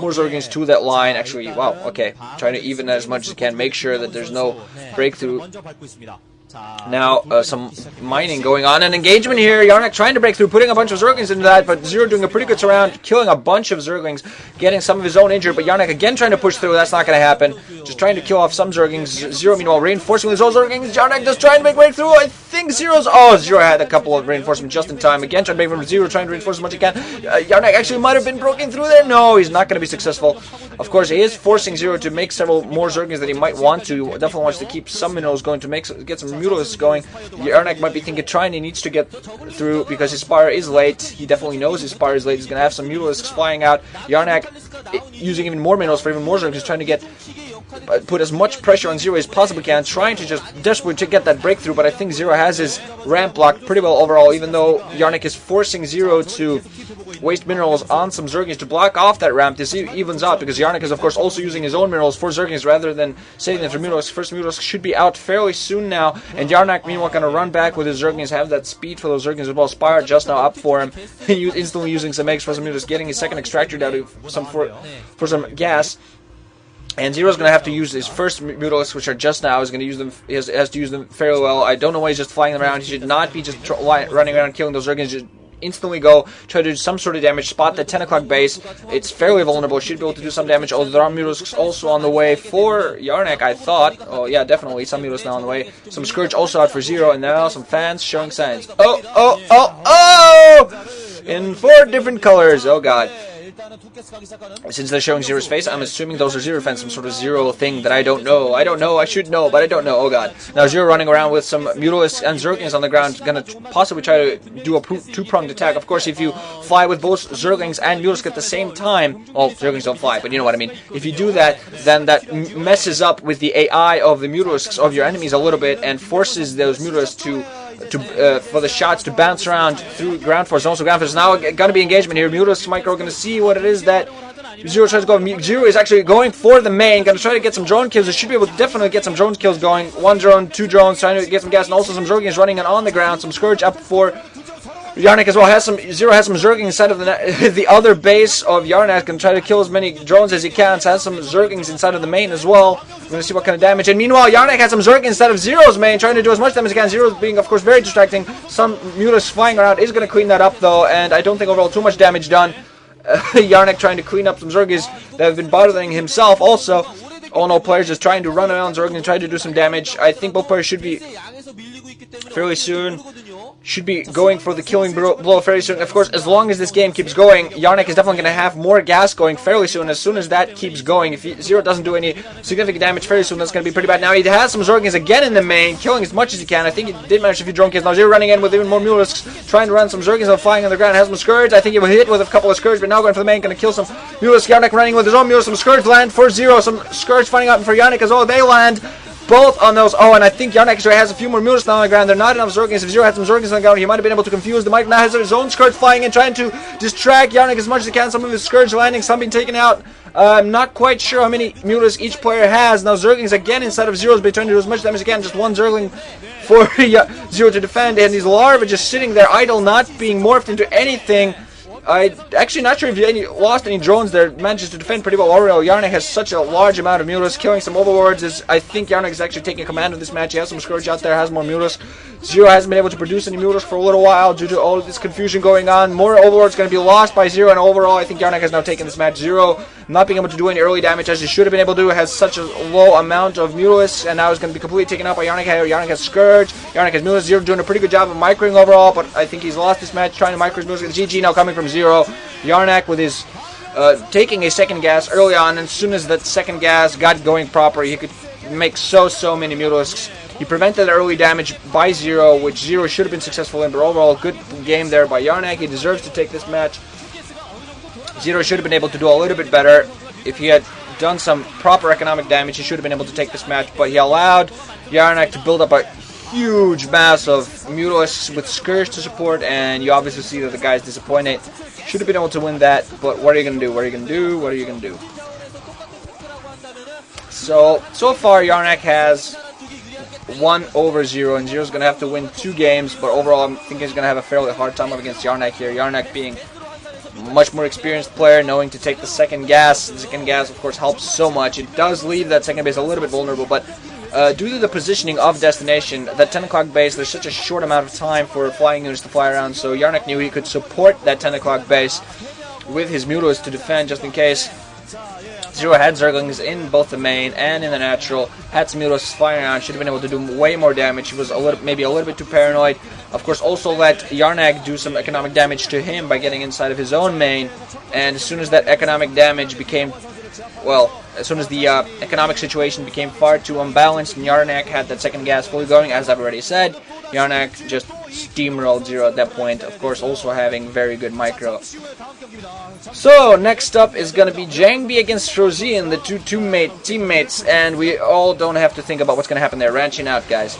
more zerglings to that line. Actually, wow, okay. Trying to even that as much as you can. Make sure that there's no breakthrough. Now, some mining going on. An engagement here. Arnc trying to break through, putting a bunch of zerglings into that, but ZerO doing a pretty good surround, killing a bunch of zerglings, getting some of his own injured, but Arnc again trying to push through. That's not going to happen. Just trying to kill off some zerglings. ZerO, meanwhile, reinforcing with his own zerglings. Arnc just trying to make breakthrough. I think ZerO's... Oh, ZerO had a couple of reinforcements just in time. Again, trying to make from ZerO, trying to reinforce as much as he can. Arnc actually might have been broken through there. No, he's not going to be successful. Of course, he is forcing ZerO to make several more zerglings that he might want to. Definitely wants to keep some minerals going to get some mutalisks going. Arnc might be thinking trying, he needs to get through because his Spire is late. He definitely knows his Spire is late. He's going to have some mutalisks flying out. Arnc using even more minerals for even more zerglings, trying to get put as much pressure on ZerO as possibly can, trying to just desperate to get that breakthrough, but I think ZerO has his ramp blocked pretty well overall, even though Arnc is forcing ZerO to waste minerals on some zerglings to block off that ramp. This evens out because Arnc is of course also using his own minerals for zerglings rather than saving them for mutalisks. First mutalisk should be out fairly soon now, and Arnc meanwhile going to run back with his zerglings, have that speed for those zerglings as well. Spire just now up for him, instantly using some eggs for some mutalisks, getting his second extractor down for some gas. And ZerO's going to have to use his first mutalisks, which are just now. He's going to use them. He has to use them fairly well. I don't know why he's just flying them around. He should not be just running around killing those zerglings. Just instantly go try to do some sort of damage. Spot the 10 o'clock base. It's fairly vulnerable. Should be able to do some damage. Although there are mutalisks also on the way for Arnc, I thought. Oh yeah, definitely some mutalisks now on the way. Some Scourge also out for ZerO, and now some fans showing signs. Oh! In 4 different colors. Oh god. Since they're showing ZerO's face, I'm assuming those are ZerO fans, some sort of ZerO thing that I don't know. I should know, but I don't know. Oh god. Now ZerO running around with some mutalisks and zerglings on the ground, gonna possibly try to do a two-pronged attack. Of course, if you fly with both zerglings and mutalisks at the same time, well, zerglings don't fly, but you know what I mean. If you do that, then that messes up with the AI of the mutalisks of your enemies a little bit and forces those mutalisks for the shots to bounce around through ground force. Also ground force. Now going to be engagement here. Mutalisks Micro going to see what it is that ZerO tries to go. ZerO is actually going for the main. Going to try to get some drone kills. It should be able to definitely get some drone kills going. 1 drone, 2 drones, trying to get some gas, and also some zerglings running on the ground. Some Scourge up for Arnc as well. ZerO has some zerglings inside of the other base of Arnc. Going to try to kill as many drones as he can. So has some zerglings inside of the main as well. We're going to see what kind of damage. And meanwhile, Arnc has some zerglings inside of ZerO's main, trying to do as much damage as he can. ZerO's being, of course, very distracting. Some mutalisks flying around is going to clean that up, though, and I don't think overall too much damage done. Arnc trying to clean up some zerglings that have been bothering himself also. All in all, players just trying to run around zerglings and try to do some damage. I think both players should be fairly soon. Should be going for the killing blow fairly soon. Of course, as long as this game keeps going, Arnc is definitely going to have more gas going fairly soon. As soon as that keeps going, if ZerO doesn't do any significant damage fairly soon, that's going to be pretty bad. Now he has some zerglings again in the main, killing as much as he can. I think he did manage a few drone kills. Now ZerO running in with even more mutalisks, trying to run some zerglings and flying on the ground. Has some Scourge. I think he will hit with a couple of Scourge, but now going for the main, going to kill some mutalisks. Arnc running with his own mutalisks. Some Scourge land for ZerO. Some Scourge finding out for Arnc as well. They land both on those. Oh, and I think Arnc actually has a few more mutalisks now on the ground. They're not enough zerglings. If ZerO had some zerglings on the ground, he might have been able to confuse the Micro. Now has his own Scourge flying in, trying to distract Arnc as much as he can. Some of his Scourge landing, some being taken out. I'm not quite sure how many mutalisks each player has. Now zerglings again inside of ZerO's, but trying to do as much damage as he can. Just 1 zergling for ZerO to defend, and these larvae just sitting there idle, not being morphed into anything. I'm actually not sure if he lost any drones there. Manages to defend pretty well. Overall, Arnc has such a large amount of mutalisks, killing some overlords. I think Arnc is actually taking command of this match. He has some Scourge out there, has more mutalisks. ZerO hasn't been able to produce any mutalisks for a little while due to all of this confusion going on. More overlords going to be lost by ZerO, and overall, I think Arnc has now taken this match. ZerO not being able to do any early damage as he should have been able to do, has such a low amount of mutalisks, and now is going to be completely taken out by Arnc. Arnc has Scourge, Arnc has mutalisks. ZerO doing a pretty good job of microing overall, but I think he's lost this match trying to micro his mutalisks. GG now coming from ZerO. Arnc with his taking a second gas early on, and as soon as that second gas got going proper, he could make so many mutalisks. He prevented early damage by ZerO, which ZerO should have been successful in, but overall, good game there by Arnc. He deserves to take this match. ZerO should have been able to do a little bit better. If he had done some proper economic damage, he should have been able to take this match, but he allowed Arnc to build up a huge mass of mutalisks with Scourge to support, and you obviously see that the guy's disappointed. Should have been able to win that, but what are you going to do? What are you going to do? What are you going to do? So far, Arnc has 1 over ZerO, and ZerO's going to have to win 2 games, but overall, I'm thinking he's going to have a fairly hard time up against Arnc here. Arnc being much more experienced player, knowing to take the second gas. The second gas, of course, helps so much. It does leave that second base a little bit vulnerable, but due to the positioning of destination, that 10 o'clock base, there's such a short amount of time for flying units to fly around, so Arnc knew he could support that 10 o'clock base with his mutas to defend just in case. ZerO had zerglings in both the main and in the natural, had some mutas flying around, should have been able to do way more damage. He was maybe a little bit too paranoid. Of course, also let Arnc do some economic damage to him by getting inside of his own main, and as soon as that economic damage became, well, as soon as the economic situation became far too unbalanced and Arnc had that second gas fully going, as I've already said, Arnc just steamrolled ZerO at that point, of course also having very good micro. So, next up is going to be Jangbi against Ro16, the two teammates, and we all don't have to think about what's going to happen there. Ranching out, guys.